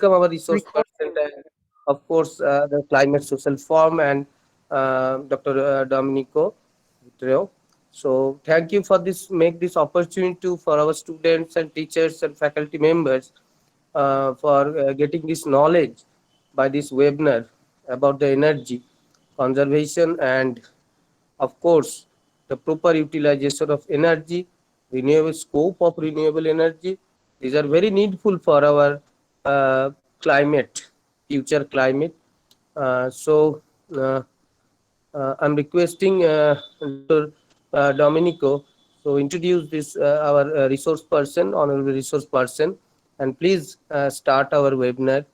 welcome our resource person, and of course, the Climate Social Forum and Dr. Domenico Vitreo. So, thank you for this. Make this opportunity for our students and teachers and faculty members for getting this knowledge by this webinar about the energy conservation and, of course, the proper utilization of energy, renewable scope of renewable energy. These are very needful for our climate, future climate. So I'm requesting Dr. Domenico to introduce this our resource person, honorable resource person, and please start our webinar.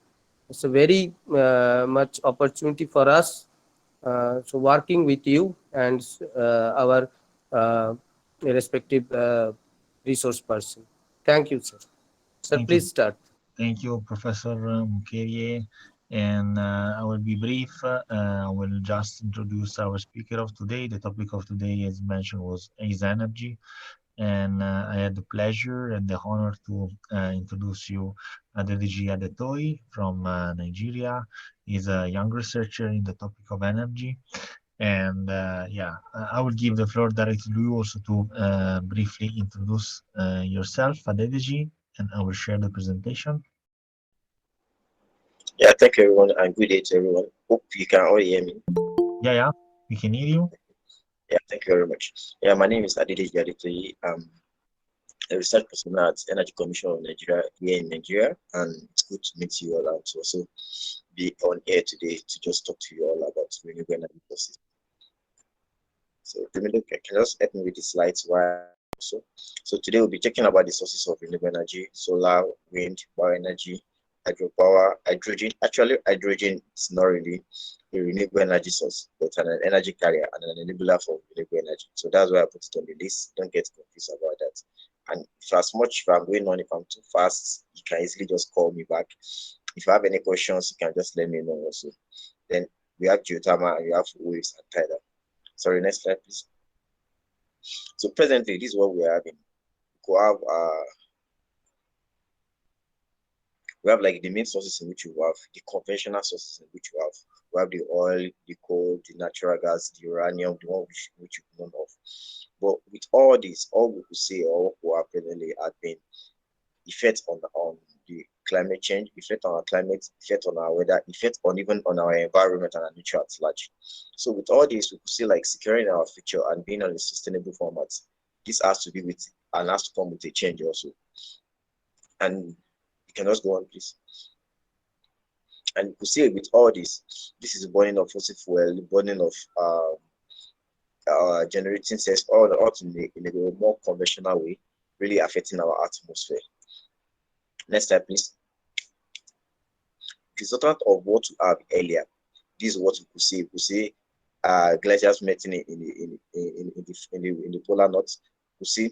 It's a very much opportunity for us. So working with you and our uh, respective resource person. Thank you, sir. Sir, Thank you. please start. Thank you, Professor Mukerie. And I will be brief. I will just introduce our speaker of today. The topic of today, as mentioned, is energy. And I had the pleasure and the honor to introduce you Adedeji Adetoji from Nigeria. He's a young researcher in the topic of energy. And yeah, I will give the floor directly to you also to briefly introduce yourself, Adedeji, and I will share the presentation. Yeah, thank you everyone and good day to everyone. Hope you can all hear me. Yeah, we can hear you. Yeah, thank you very much. Yeah, my name is Adedeji Adetoji. A research personnel at Energy Commission of Nigeria here in Nigeria, and it's good to meet you all and to also be on air today to just talk to you all about renewable energy sources. So, can you just help me with the slides while also? So today we'll be talking about the sources of renewable energy: solar, wind, bioenergy, hydropower, hydrogen. Actually, hydrogen is not really a renewable energy source, but an energy carrier and an enabler for renewable energy. So that's why I put it on the list. Don't get confused about that. And if I'm going on, if I'm too fast, you can easily just call me back. If you have any questions, you can just let me know also. Then we have geothermal and we have waves and tidal. Sorry, next slide, please. So presently, this is what we're having. We have like the main sources in which we have the conventional sources in which we have the oil, the coal, the natural gas, the uranium, the one which we know of. But with all this, all we could say or what we have presently had been effects on the climate change, effect on our climate, effect on our weather, effect on even on our environment and our nature at large. So with all this, we could see like securing our future and being on a sustainable format. This has to be with and has to come with a change also. And you can just go on, please. And you could see with all this is burning of fossil fuel, burning of generating cells, all in a more conventional way, really affecting our atmosphere. Next slide, please. Resultant of what we have earlier, this is what we could see. We could see glaciers melting in the polar north. We see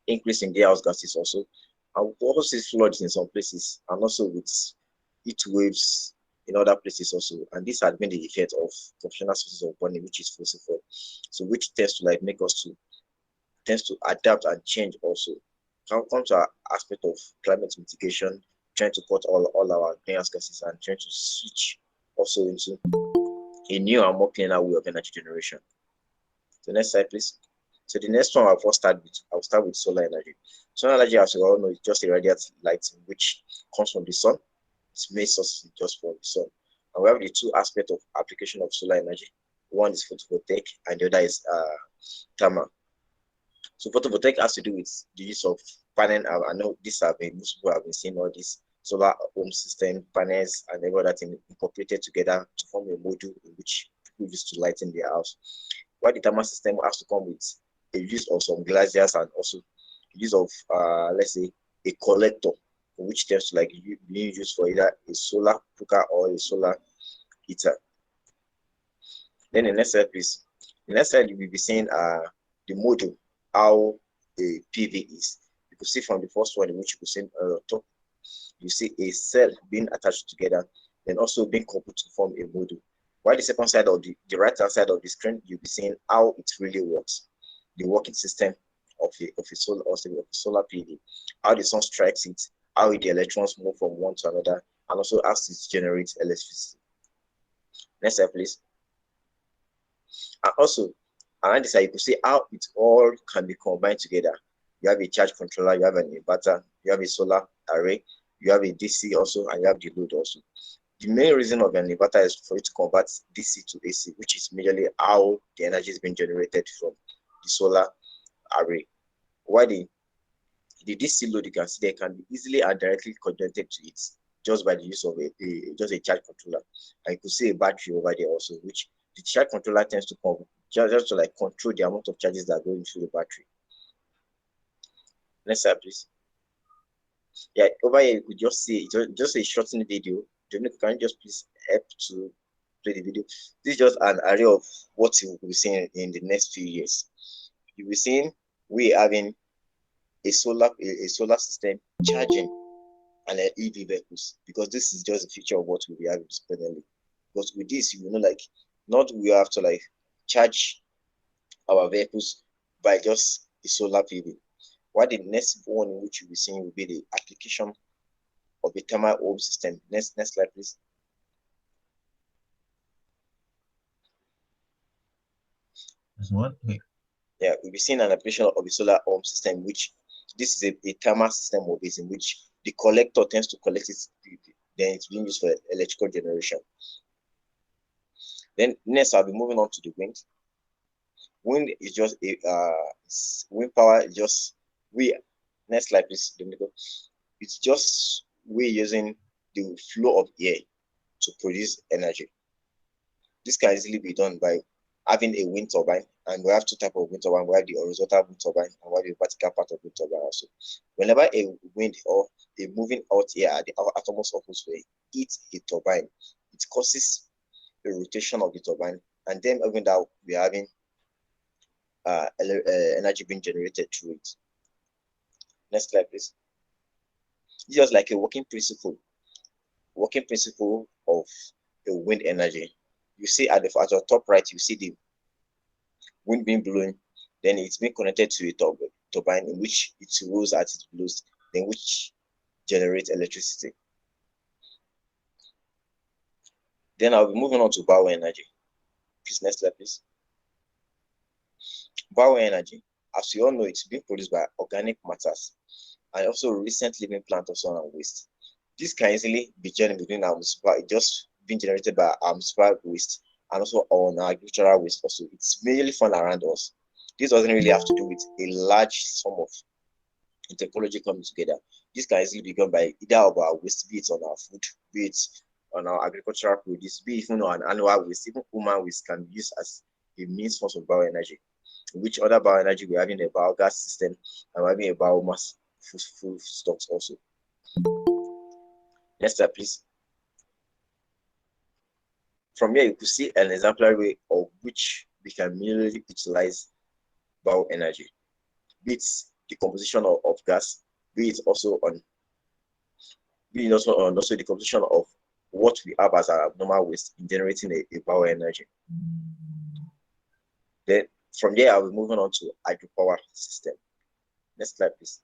increase in greenhouse gases also, and we also see floods in some places, and also with heat waves in other places also. And this had been the effect of conventional sources of burning, which is fossil fuel. So which tends to like make us to adapt and change also. Come to our aspect of climate mitigation, trying to cut all our greenhouse gases and trying to switch also into a new and more cleaner way of energy generation. So next slide, please. So the next one I'll start with solar energy. Solar energy, as you all know, is just a radiant light which comes from the sun. Its main source is just from the sun. And we have the two aspects of application of solar energy. One is photovoltaic and the other is thermal. So photovoltaic has to do with the use of panel. I know most people have been seeing all this solar home system, panels, and every other thing incorporated together to form a module in which people use to lighten their house. While the thermal system has to come with a use of some glaciers and also use of let's say a collector, which tends to like being used for either a solar cooker or a solar heater. Then the next slide, please. The next slide, we will be seeing the module, how a PV is. You could see from the first one, in which you could see top, you see a cell being attached together, then also being coupled to form a module. While the second side of the right hand side of the screen, you'll be seeing how it really works, the working system of a solar PV, how the sun strikes it, how the electrons move from one to another, and also how it generates electricity. Next slide, please. And also, around this, you can see how it all can be combined together. You have a charge controller, you have an inverter, you have a solar array, you have a DC also, and you have the load also. The main reason of an inverter is for it to convert DC to AC, which is majorly how the energy is being generated from the solar array. Why the DC load, you can see they can be easily and directly connected to it just by the use of just a charge controller. And you could see a battery over there also, which the charge controller tends to just to like control the amount of charges that are going through the battery. Next slide, please. Yeah, over here you could just see just a shortened video. Can you just please help to play the video? This is just an array of what you will be seeing in the next few years. You'll be seeing we having a solar system charging and EV vehicles, because this is just a feature of what we'll be having presently. Because with this, you know, like not we have to like charge our vehicles by just a solar PV. What the next one in which you'll be seeing will be the application of a thermal home system. Next slide, please. What? Yeah, we'll be seeing an application of a solar home system, which this is a thermal system of this in which the collector tends to collect it, then it's being used for electrical generation. Then next, I'll be moving on to the wind. Wind is just a wind power is just next slide, please, Dominico. It's just we're using the flow of air to produce energy. This can easily be done by having a wind turbine, and we have two types of wind turbine. We have the horizontal wind turbine and we have the vertical part of wind turbine also. Whenever a wind or a moving out air at the outermost atmosphere hits a turbine, it causes a rotation of the turbine, and then even that we're having energy being generated through it. Next slide, please. It's just like a working principle of a wind energy. You see at the top right, you see the wind being blown, then it's being connected to a turbine in which it rolls as it blows, then which generates electricity. Then I'll be moving on to bioenergy. Please, next slide, please. Bioenergy, as you all know, it's being produced by organic matters and also recent living plant also and waste. This can easily be generated within our municipal, just being generated by our municipal waste and also on our agricultural waste also. It's mainly found around us. This doesn't really have to do with a large sum of technology coming together. This can easily be done by either of our waste, be it on our food, be it on our agricultural produce, be it even on animal waste, even human waste can be used as a means source of bioenergy. Which other bioenergy we're having a biogas system and we're having a biomass food stocks also. Next slide, please. From here, you could see an exemplary way of which we can merely utilize bioenergy, be it the composition of gas, be it also the composition of what we have as our normal waste in generating a bioenergy. Then from there, I'll be moving on to hydropower system. Next slide, please.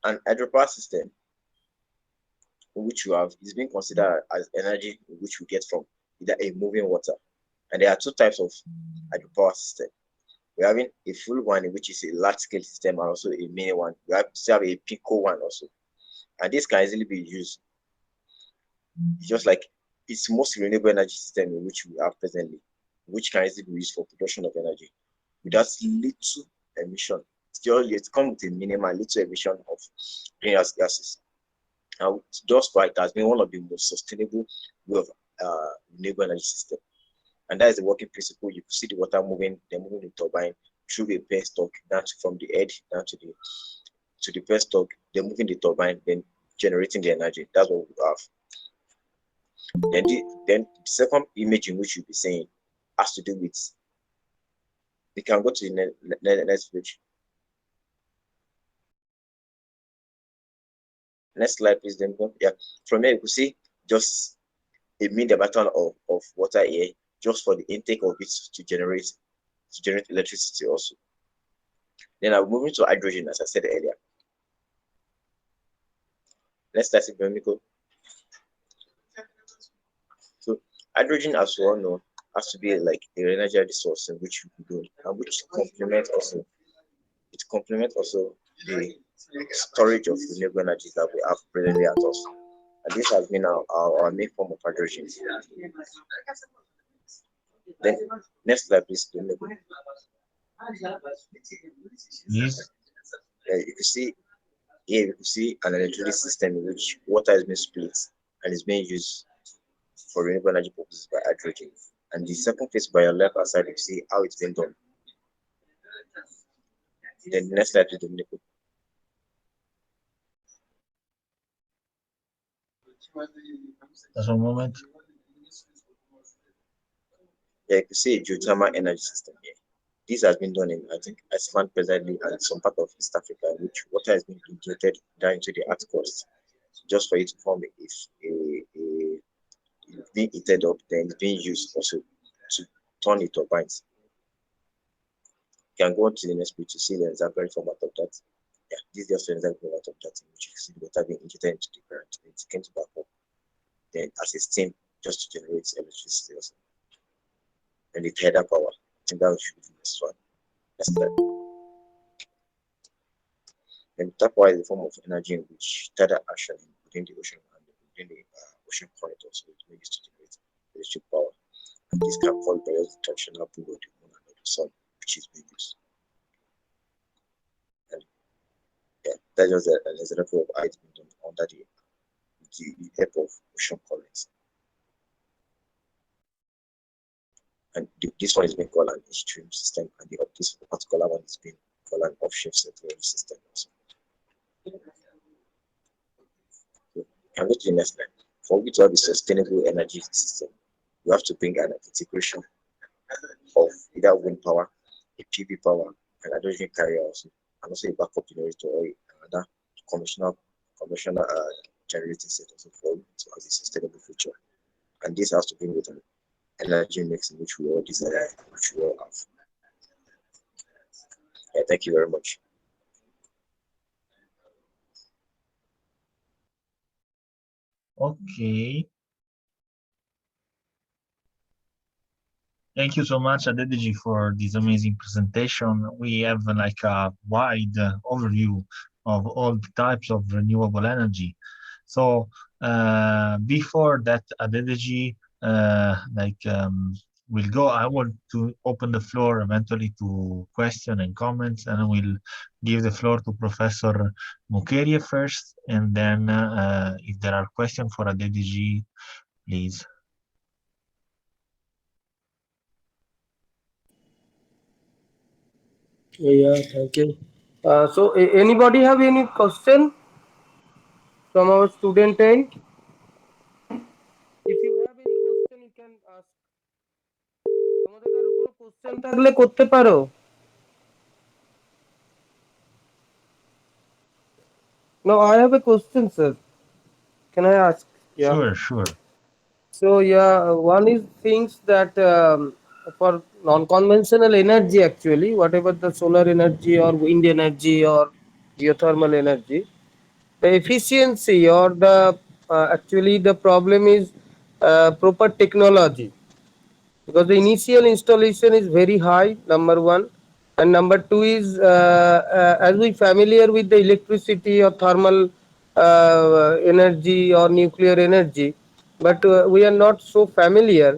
An hydropower system which you have is being considered as energy which we get from either a moving water. And there are two types of hydropower system. We're having a full one, which is a large scale system, and also a mini one. We still have a pico one also. And this can easily be used. It's just like it's most renewable energy system in which we have presently, which can easily be used for production of energy without little emission. It comes with a minimal little emission of greenhouse gases. And just why it has been one of the most sustainable way of renewable energy system. And that is the working principle. You can see the water moving, they're moving the turbine through a penstock down from the edge down to the penstock. They're moving the turbine, then generating the energy. That's what we have. Then the second image in which you'll be seeing has to do with. We can go to the next page. Next slide, please. Then yeah, from here you can see just a mean amount of water here just for the intake of it to generate electricity also. Then I'm moving to hydrogen, as I said earlier. Next slide, Dominico. So hydrogen, as we all know, has to be like a energy resource in which you do, and which complement also the storage of renewable energy that we have presently at us. And this has been our main form of hydrogen. Then next slide, please. Yes. You can see here, you can see an electricity system in which water is being split and is being used for renewable energy purposes by hydrogen. And the second phase by your left hand side, you see how it's been done. Then the next slide, please, Dominico. Just one moment. Yeah, you can see a geothermal energy system here. This has been done in, I think, Iceland presently and some part of East Africa, in which water has been injected down into the earth crust just for it to form it's being heated up, then it's being used also to turn the turbines. You can go on to the next page to see the example format of that. Yeah, this is just an example format of that, in which you see the water being injected into the ground, then it came to back up, then as a steam just to generate electricity also. And the tidal power. I think that should be the next one. Next slide. And tap power is a form of energy in which tidal action within the ocean and within the ocean current also is used to generate electric power. And this can fall by the traditional pull of the moon and of the sun, which is being used. And yeah, that's just an example of how it's been done under the help of ocean currents. And this one is being called an stream system, and this particular one is being called an offshore settlement system also. So, can go to the next slide. For we to have a sustainable energy system, you have to bring an integration of either wind power, a PV power, an hydrogen carrier also, and also a backup generator or another conventional generating set also for to have a sustainable future. And this has to bring with an energy mix in which we all desire, which we all have. Yeah, thank you very much. Okay. Thank you so much, Adedeji, for this amazing presentation. We have like a wide overview of all the types of renewable energy. So before that, Adedeji, will go, I want to open the floor eventually to question and comments, and I will give the floor to Professor Mukerie first, and then if there are questions for Adedeji, please. Yeah, thank you. So, anybody have any question from our student end? If you have any question, you can ask. তোমাদের কারো কোনো question থাকলে করতে পারো। No, I have a question, sir. Can I ask? Yeah. Sure, sure. So yeah, one is things that for non-conventional energy, actually, whatever the solar energy or wind energy or geothermal energy, the efficiency or the actually the problem is proper technology, because the initial installation is very high, number one, and number two is as we familiar with the electricity or thermal energy or nuclear energy, but we are not so familiar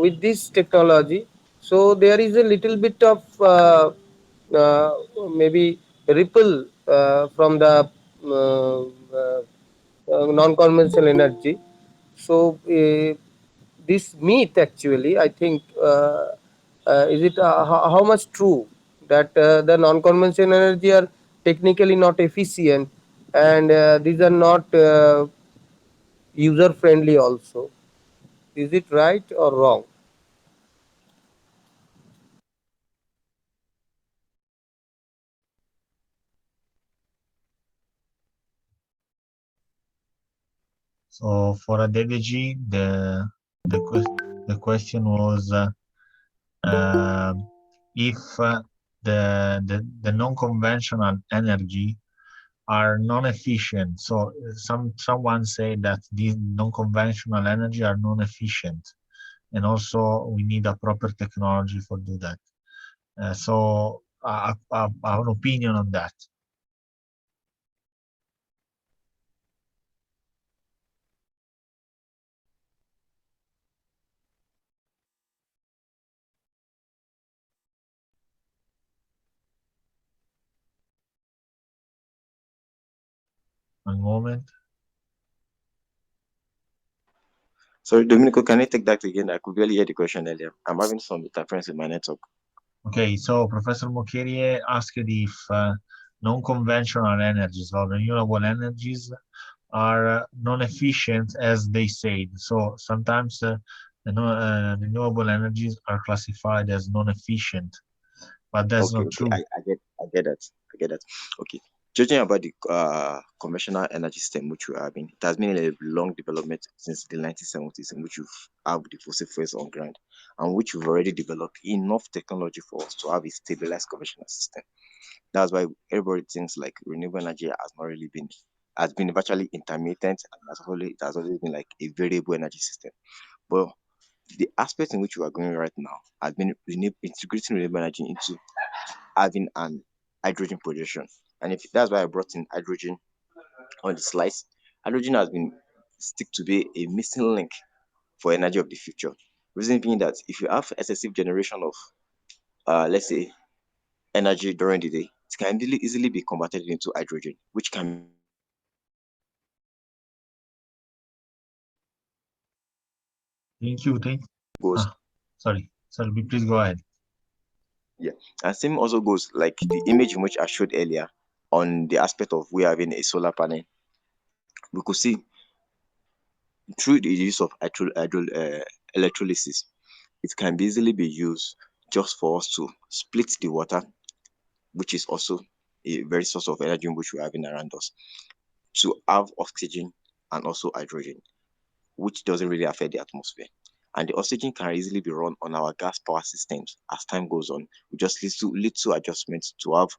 with this technology, so there is a little bit of uh, maybe ripple from the non-conventional energy. So this myth, actually, I think, is it how much true that the non-conventional energy are technically not efficient, and these are not user friendly also? Is it right or wrong? So for Adedeji, the question was if the non-conventional energy are non-efficient. So someone say that these non-conventional energy are non-efficient, and also we need a proper technology for do that. So I have an opinion on that. One moment. Sorry, Domenico, can I take that again? I could barely hear the question earlier. I'm having some interference in my network. Okay, so Professor Mokerie asked if non-conventional energies or renewable energies are non-efficient as they said. So sometimes renewable energies are classified as non-efficient, but that's Okay, not okay, true. I get that. I get that. Okay. Judging about the conventional energy system which we have been, it has been a long development since the 1970s, in which you've have the fossil fuels on ground, and which you've already developed enough technology for us to have a stabilized conventional system. That's why everybody thinks like renewable energy has been virtually intermittent, and it has always been like a variable energy system. But the aspect in which we are going right now has been integrating renewable energy into having an hydrogen production. And if that's why I brought in hydrogen on the slides, hydrogen has been stick to be a missing link for energy of the future. Reason being that if you have excessive generation of let's say energy during the day, it can easily be converted into hydrogen, which can be used for storage and electric generation. Thank you. Thank. Goes Ah, sorry. Please go ahead. Yeah, and same also goes like the image in which I showed earlier on the aspect of we having a solar panel. We could see through the use of electrolysis, it can be easily be used just for us to split the water, which is also a very source of energy which we're having around us, to have oxygen and also hydrogen, which doesn't really affect the atmosphere. And the oxygen can easily be run on our gas power systems as time goes on. We just little adjustments to have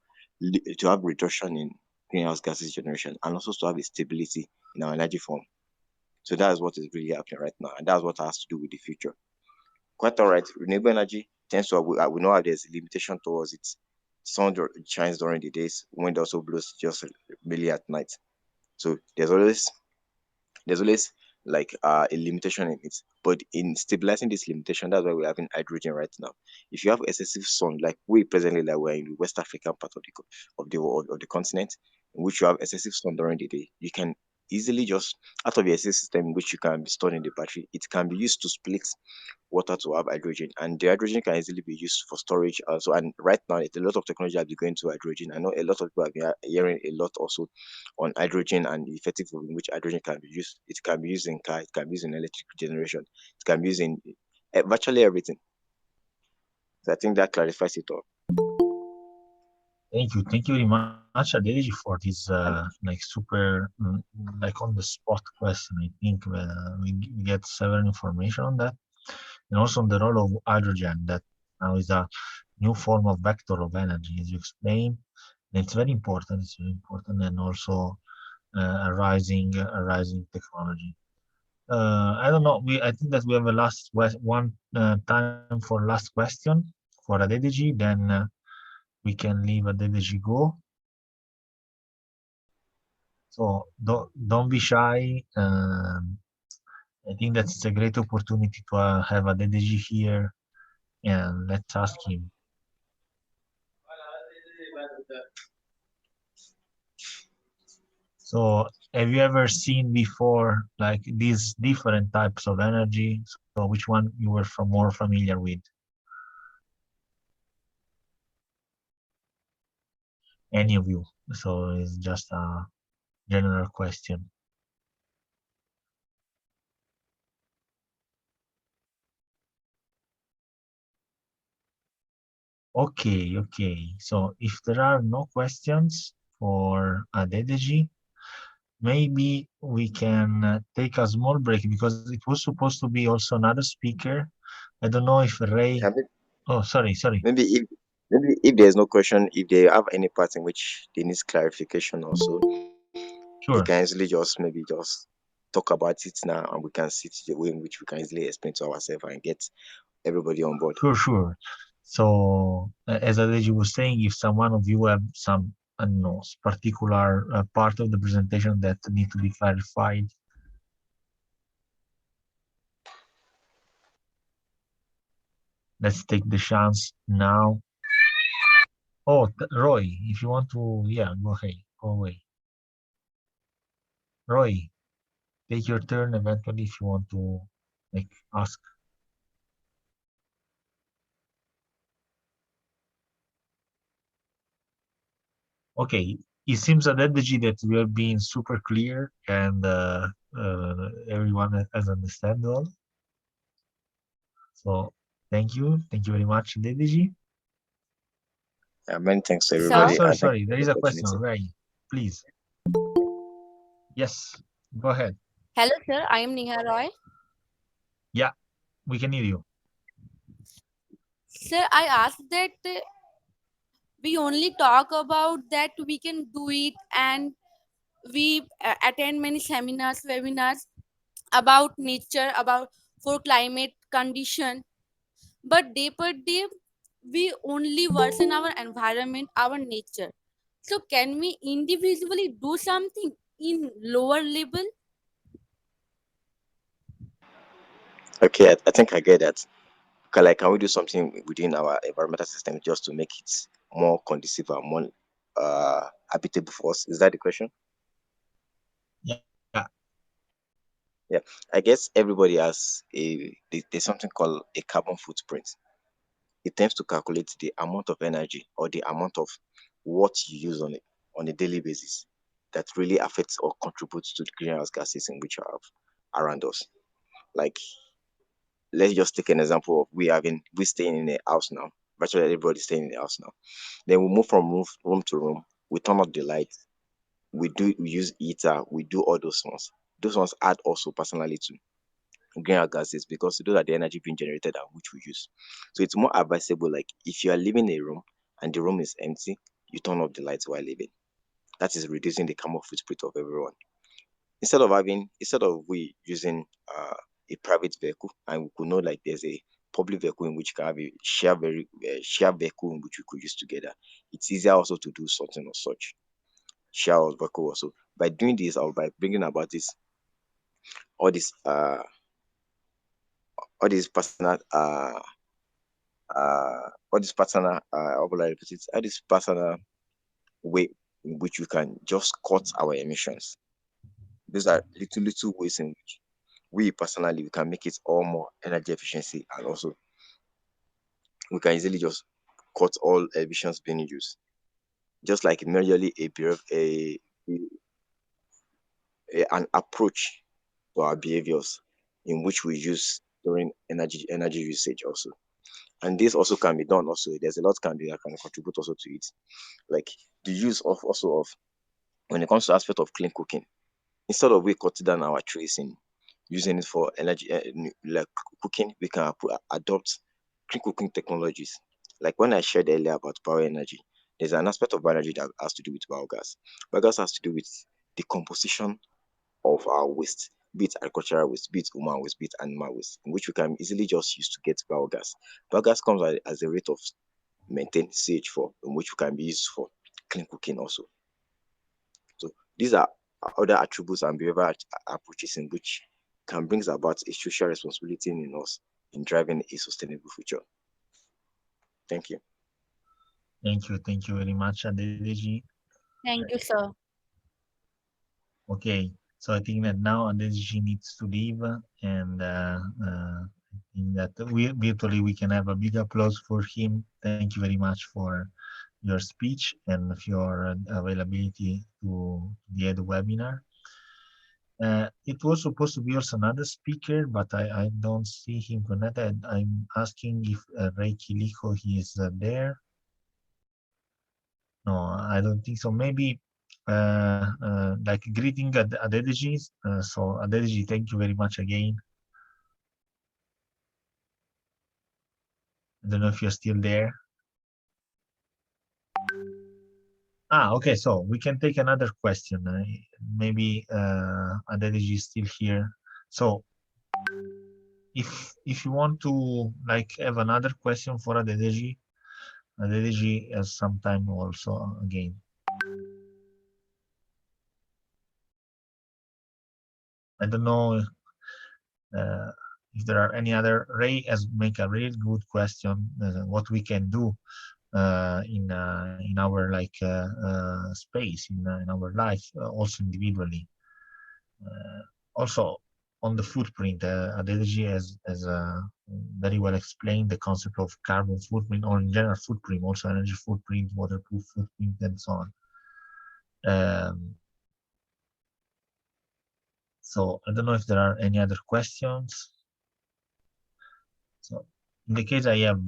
reduction in greenhouse gases generation, and also to have a stability in our energy form. So that's what is really happening right now, and that's what has to do with the future. Quite all right. Renewable energy tends to we know how there's a limitation towards it. Sun shines during the days, wind also blows just merely at night. So there's always like a limitation in it. But in stabilizing this limitation, that's why we're having hydrogen right now. If you have excessive sun, like we presently like we're in the West African part of the continent, in which you have excessive sun during the day, you can easily just out of your system, which you can be stored in the battery, it can be used to split water to have hydrogen, and the hydrogen can easily be used for storage also. And right now it's a lot of technology has been going to hydrogen. I know a lot of people have been hearing a lot also on hydrogen and the effective way in which hydrogen can be used. It can be used in car, it can be used in electric generation, it can be used in virtually everything. So I think that clarifies it all. Thank you very much, Adedeji, for this like super like on the spot question. I think we get several information on that, and also on the role of hydrogen that now is a new form of vector of energy, as you explained. And it's very important. It's very important, and also a rising technology. I don't know. I think that we have a one time for last question for Adedeji. Then we can leave Adedeji go. So don't be shy. I think that it's a great opportunity to have Adedeji here, and let's ask him. So have you ever seen before like these different types of energy? So which one you were more familiar with? Any of you? So it's just a general question. Okay. So if there are no questions for Adedeji, maybe we can take a small break because it was supposed to be also another speaker. I don't know if Ray. Yeah, Oh, sorry. maybe Maybe if there's no question, if they have any part in which they need clarification also, they can Sure, easily just maybe just talk about it now, and we can see it the way in which we can easily explain to ourselves and get everybody on board. sure. So, as Adeji was saying, if someone of you have some, I don't know, particular part of the presentation that need to be clarified, let's take the chance now. Oh, Roy, if you want to, yeah, go ahead, go away. Roy, take your turn eventually if you want to, like, ask. Okay, it seems at Adedeji that we are being super clear and everyone has understand all. So thank you very much, Adedeji. Many thanks to Ah, everybody, Sir, and thank sorry, you there for is the a question, opportunity. Ray. Please, yes, go ahead. hello, sir. I am Neha Roy. Yeah, we can hear you. Sir, I asked that we only talk about that we can do it, and we attend many seminars, webinars about nature, about for climate condition. But day per day, we only worsen our environment, our nature. So, can we individually do something in lower level? Okay, I think I get that. Like, can we do something within our environmental system just to make it more conducive and more habitable for us? Is that the question? Yeah, Yeah, I guess everybody has there's something called a carbon footprint. It tends to calculate the amount of energy or the amount of what you use on a daily basis that really affects or contributes to the greenhouse gases in which are around us. Like, let's just take an example of we staying in a house now. Virtually everybody's staying in the house now. Then we move from room to room. We turn up the lights. We use heater. We do all those ones. Those ones add also personally to greenhouse gases because those are the energy being generated and which we use. So it's more advisable, like if you are living in a room and the room is empty, you turn off the lights while living. That is reducing the carbon footprint of everyone. Instead of we using a private vehicle, and we could know like there's a public vehicle in which can have a share vehicle in which we could use together. It's easier also to do something of such share vehicle also by doing this or by bringing about this all this all these personal all this personal how will I put it, all this personal way in which we can just cut our emissions. These are little ways in which we personally we can make it all more energy efficiency, and also we can easily just cut all emissions being used. Just like merely an approach to our behaviors in which we use during energy usage also. And this also can be done also. There's a lot can be that can contribute also to it. Like the use of also of when it comes to aspect of clean cooking, instead of we cutting down our trees and using it for energy like cooking, we can adopt clean cooking technologies. Like when I shared earlier about bioenergy, there's an aspect of bioenergy that has to do with biogas. Biogas has to do with the composition of our waste, be it agricultural waste, be it human waste, be it animal waste, in which we can easily just use to get biogas. Biogas comes as a rate of maintained CH4, in which can be used for clean cooking also. So these are other attributes and behavioral approaches in which can bring about a social responsibility in us in driving a sustainable future. Thank you. thank you very much, Adedeji. Thank you, sir. Okay, so I think that now Adedeji needs to leave, and I think that we virtually we can have a big applause for him. Thank you very much for your speech and for your availability to the webinar. It was supposed to be also another speaker, but I don't see him connected. I'm asking if Ray Kiliko he is there. No, I don't think so. Maybe like greeting Adedeji. So Adedeji, thank you very much again. I don't know if you're still there. Okay. So we can take another question. Maybe Adedeji is still here. So if you want to like have another question for Adedeji, Adedeji has some time also again. I don't know uh, if there are any other. Ray has make a really good question. What we can do in our like space in our life, also individually. Also on the footprint, Adedeji has very well explained the concept of carbon footprint or in general footprint, also energy footprint, waterproof footprint, and so on. So I don't know if there are any other questions. So in the case I have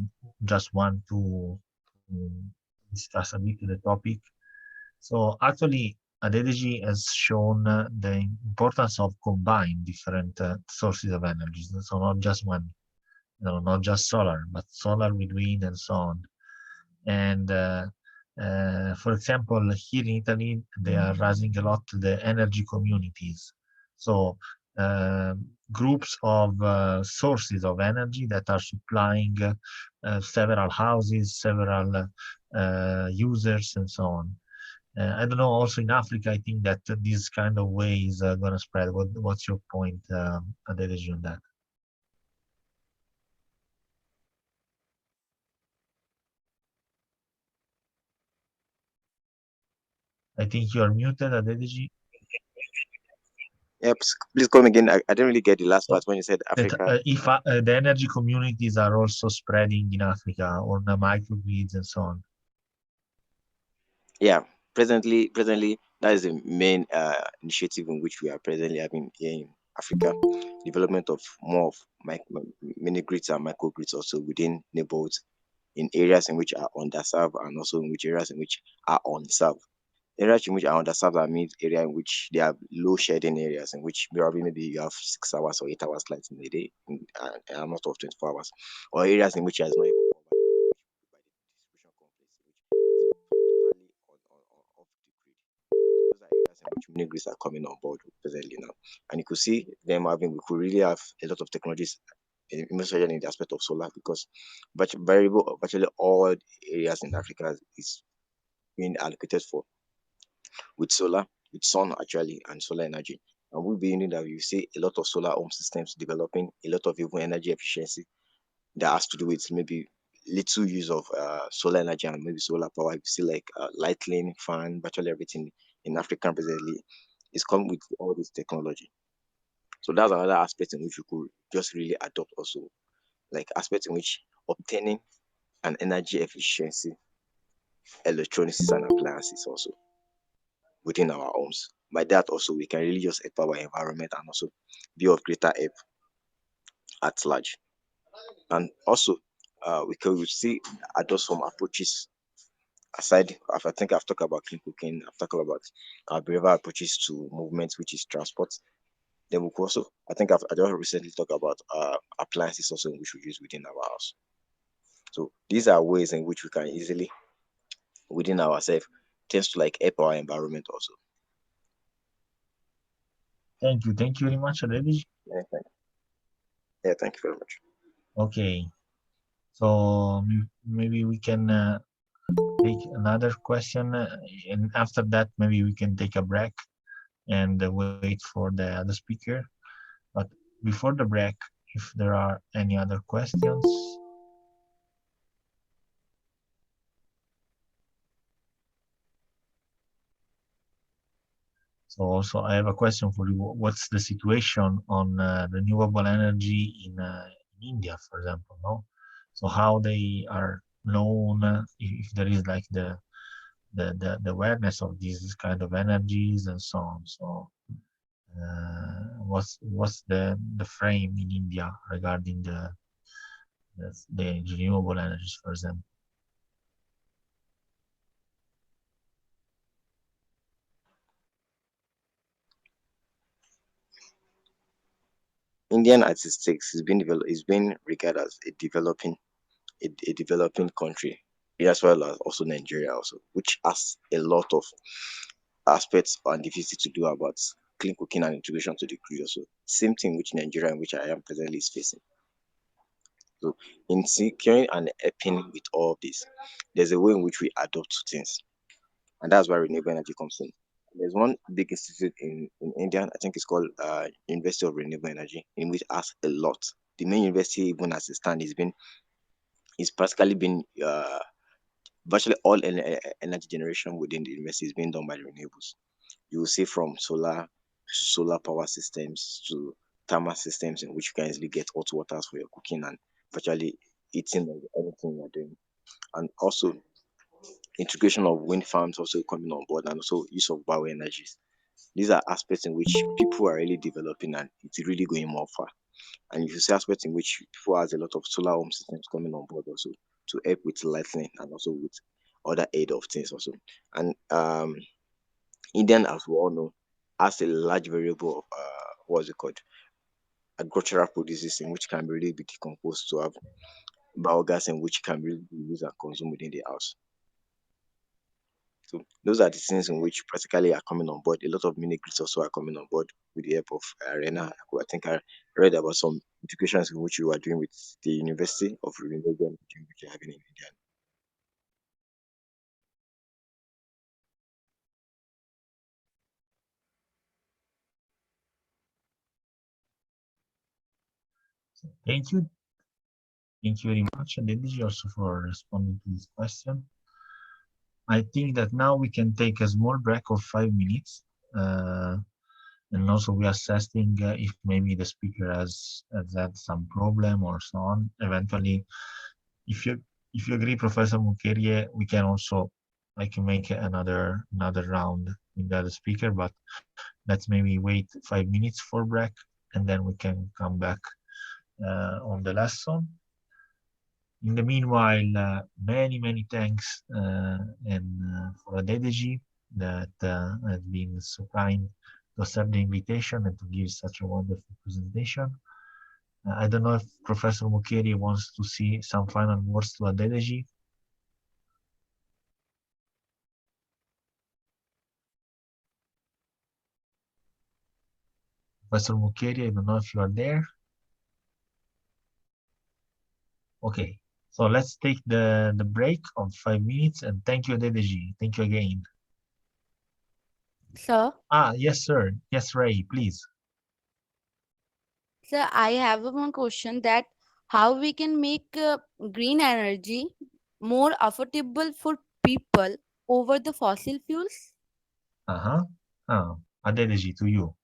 just one to discuss a bit the topic. So actually, Adedeji has shown the importance of combine different sources of energy. So not just one, not just solar, but solar with wind and so on. And for example, here in Italy, they are raising a lot the energy communities. So groups of sources of energy that are supplying several houses, several users, and so on. I don't know. Also in Africa, I think that this kind of way is going to spread. What's your point, Adedeji, on that? I think you are muted, Adedeji. Yep, please come again. I didn't really get the last So part when you said that Africa. if the energy communities are also spreading in Africa on the microgrids and so on. Yeah, presently, that is the main initiative in which we are presently having here in Africa. Development of more of mini grids and microgrids also within neighborhoods in areas in which are underserved and also in which areas in which are unserved. Areas in which are underserved, I mean area in which they have low shedding areas in which probably maybe you have 6 hours or 8 hours light in a day and not of 24 hours, or areas in which there is not even power by the distribution complex, which is totally off the grid. Those are areas in which mini grids are coming on board presently now, and you could see them having. We could really have a lot of technologies, especially in the aspect of solar, because virtually all areas in Africa is being allocated for with solar, with sun actually, and solar energy. And we'll be in that you see a lot of solar home systems developing, a lot of even energy efficiency that has to do with maybe little use of solar energy and maybe solar power. You see like lighting, fan, virtually everything in Africa presently is come with all this technology. So that's another aspect in which you could just really adopt also, like aspect in which obtaining an energy efficiency electronics and appliances also within our homes. By that also we can really just help our environment and also be of greater help at large. And also we can see adopt some approaches aside. I think I've talked about clean cooking, I've talked about behavioral approaches to movement, which is transport. Then we could also, I just recently talked about appliances also which we use within our house. So these are ways in which we can easily within ourselves tends to like help our environment also. Thank you. Thank you very much, Adedeji. Yeah, thank you very much. Okay. So maybe we can take another question, and after that, maybe we can take a break and wait for the other speaker. But before the break, if there are any other questions. So also I have a question for you. What's the situation on renewable energy in India, for example, no? So how they are known, if there is like the awareness of these kind of energies and so on. So what's the frame in India regarding the renewable energies, for example? Indian statistics is being regarded as a developing country. as well as also Nigeria also, which has a lot of aspects and difficulty to do about clean cooking and integration to the grid also. Same thing which Nigeria, in which I am presently, is facing. So in securing and helping with all of this, there's a way in which we adopt to things, and that's where renewable energy comes in. There's one big institute in India, I think it's called University of Renewable Energy, in which has a lot. The main university, even as it stands, is practically been virtually all energy generation within the university is being done by the renewables. You will see from solar power systems to thermal systems in which you can easily get hot waters for your cooking and virtually eating of anything you're doing. And also integration of wind farms also coming on board, and also use of bioenergies. These are aspects in which people are really developing and it's really going more far. And you see aspects in which people has a lot of solar home systems coming on board also to help with lighting and also with other aid of things also. And Indian, as we all know, has a large variable of what's it called, agricultural produces in which can really be decomposed to have biogas in which can really be used and consumed within the house. So those are the things in which practically are coming on board. A lot of mini grids also are coming on board with the help of Arena. I think I read about some integrations in which you are doing with the University of Renewable Energy, which you are having in India. Thank you. Thank you very much, Adedeji, also for responding to this question. I think that now we can take a small break of 5 minutes. And also we are assessing if maybe the speaker has had some problem or so on. Eventually, if you agree, Professor Mukerie, we can also like make another round with the other speaker, but let's maybe wait 5 minutes for break and then we can come back on the lesson. In the meanwhile, many thanks and for Adedeji that has been so kind to accept the invitation and to give such a wonderful presentation. I don't know if Professor Mukerie wants to see some final words to Adedeji. Professor Mukerie, I don't know if you are there. Okay, so let's take the break of 5 minutes and thank you, Adedeji. Thank you again. Sir, Yes, sir. Yes, Ray, please. sir, I have one question that how we can make green energy more affordable for people over the fossil fuels? Uh-huh. Adedeji, to you.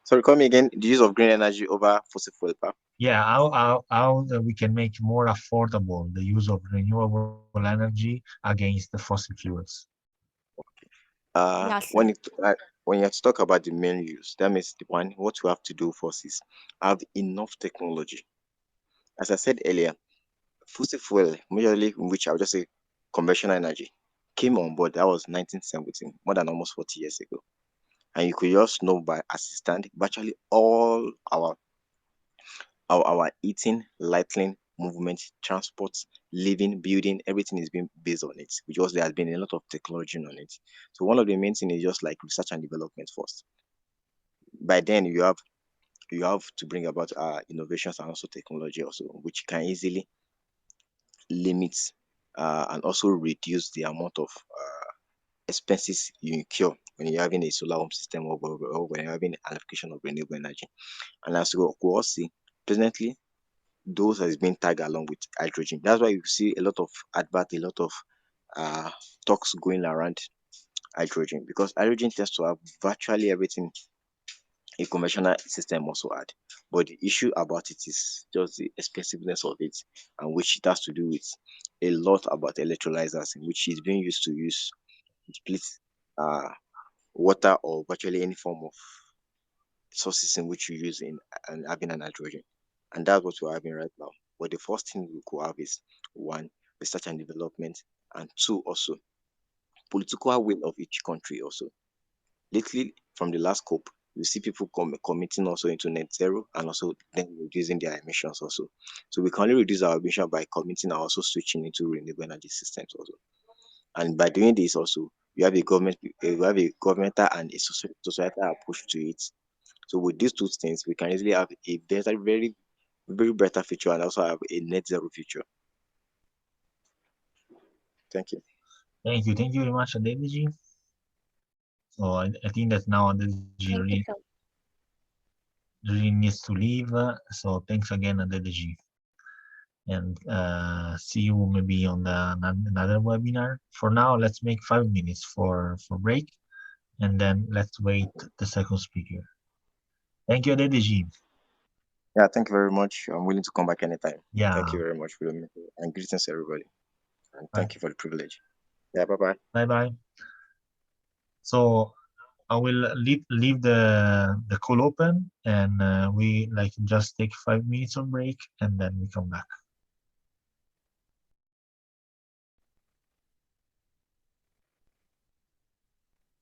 Sorry, come again. The use of green energy over fossil fuel power. Yeah, how we can make more affordable the use of renewable energy against the fossil fuels. Yes, When sir. when you have to talk about the main use, that means the one what you have to do first is have enough technology. As I said earlier, fossil fuel, majorly in which I would just say conventional energy, came on board. That was 1917, more than almost 40 years ago. And you could just know by assistant, virtually all our eating, lighting, movement, transport, living, building, everything is being based on it because there has been a lot of technology on it. So one of the main things is just like research and development first. By then you have to bring about innovations and also technology also, which can easily limit and also reduce the amount of expenses you incur when you're having a solar home system or when you're having an application of renewable energy. And as we all see, presently those has been tagged along with hydrogen. That's why you see a lot of advert, a lot of uh, talks going around hydrogen because hydrogen tends to have virtually everything a conventional system also had. But the issue about it is just the expensiveness of it, and which it has to do with a lot about electrolyzers, in which is being used to use split uh, water or virtually any form of sources in which you use in and having an hydrogen. And that's what we're having right now. But the first thing we could have is one, research and development, and two, also political will of each country also. Lately, from the last COP, you see people committing also into net zero and also then reducing their emissions also. So we can only reduce our emission by committing and also switching into renewable energy systems also. And by doing this also, you have a governmental and a societal approach to it. So with these two things, we can easily have a better, very better future and also have a net zero future. Thank you. Thank you very much, Adedeji. So I think that now Adedeji Thank you, sir. really needs to leave. So thanks again, Adedeji. And see you maybe on another webinar. For now, let's make 5 minutes for break, and then let's wait the second speaker. Thank you, Adedeji. Yeah, thank you very much. I'm willing to come back anytime. Yeah. Thank you very much, William. And greetings, everybody. And Bye. thank you for the privilege. Yeah, bye-bye. Bye. So I will leave the call open, and we like just take 5 minutes on break, and then we come back.